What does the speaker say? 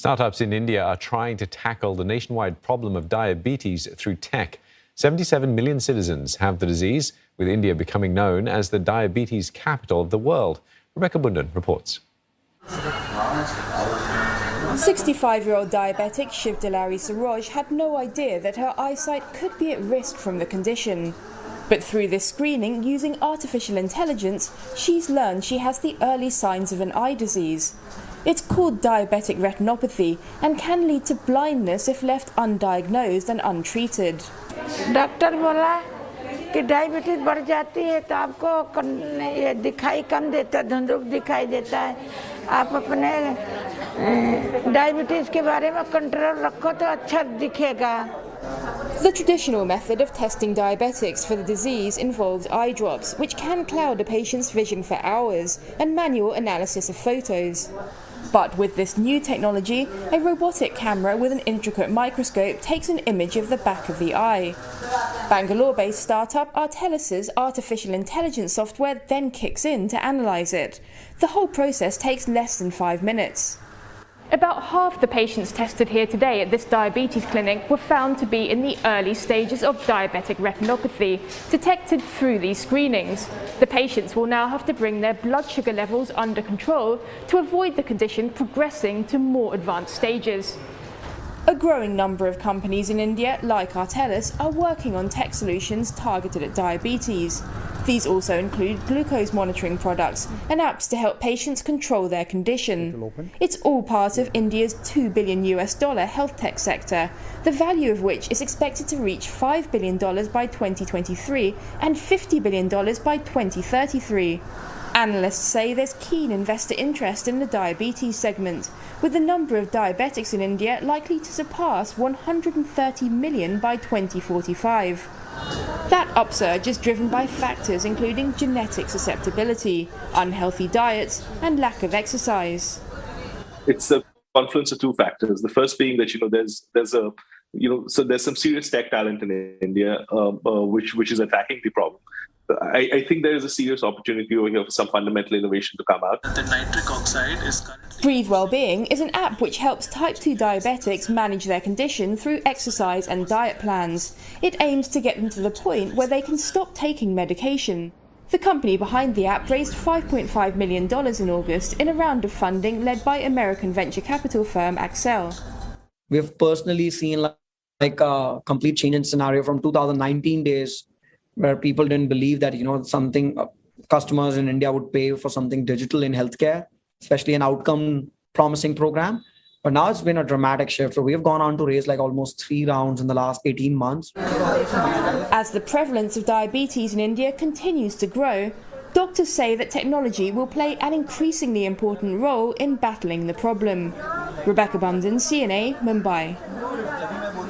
Startups in India are trying to tackle the nationwide problem of diabetes through tech. 77 million citizens have the disease, with India becoming known as the diabetes capital of the world. Rebecca Bundan reports. 65-year-old diabetic Shiv Dulari Saroj had no idea that her eyesight could be at risk from the condition. But through this screening using artificial intelligence, she's learned she has the early signs of an eye disease. It's called diabetic retinopathy and can lead to blindness if left undiagnosed and untreated. Doctor बोला कि diabetes बढ़ जाती है तो आपको ये दिखाई कम देता, धुंधुक दिखाई देता है। आप अपने डायबिटीज के बारे में कंट्रोल रखो तो अच्छा दिखेगा। The traditional method of testing diabetics for the disease involves eye drops, which can cloud a patient's vision for hours, and manual analysis of photos. But with this new technology, a robotic camera with an intricate microscope takes an image of the back of the eye. Bangalore-based startup Artelus' artificial intelligence software then kicks in to analyse it. The whole process takes less than 5 minutes. About half the patients tested here today at this diabetes clinic were found to be in the early stages of diabetic retinopathy, detected through these screenings. The patients will now have to bring their blood sugar levels under control to avoid the condition progressing to more advanced stages. A growing number of companies in India, like Artelus, are working on tech solutions targeted at diabetes. These also include glucose monitoring products and apps to help patients control their condition. It's all part of India's $2 billion health tech sector, the value of which is expected to reach $5 billion by 2023 and $50 billion by 2033. Analysts say there's keen investor interest in the diabetes segment, with the number of diabetics in India likely to surpass 130 million by 2045. That upsurge is driven by factors including genetic susceptibility, unhealthy diets, and lack of exercise. It's a confluence of two factors. The first being that there's some serious tech talent in India which is attacking the problem. I think there is a serious opportunity over here for some fundamental innovation to come out. The nitric oxide is currently... Breathe Wellbeing is an app which helps type 2 diabetics manage their condition through exercise and diet plans. It aims to get them to the point where they can stop taking medication. The company behind the app raised $5.5 million in August in a round of funding led by American venture capital firm Accel. We've personally seen like a complete change in scenario from 2019 days, where people didn't believe that, customers in India would pay for something digital in healthcare, especially an outcome promising program. But now it's been a dramatic shift. So we've gone on to raise almost 3 rounds in the last 18 months. As the prevalence of diabetes in India continues to grow, doctors say that technology will play an increasingly important role in battling the problem. Rebecca Bundan, CNA, Mumbai.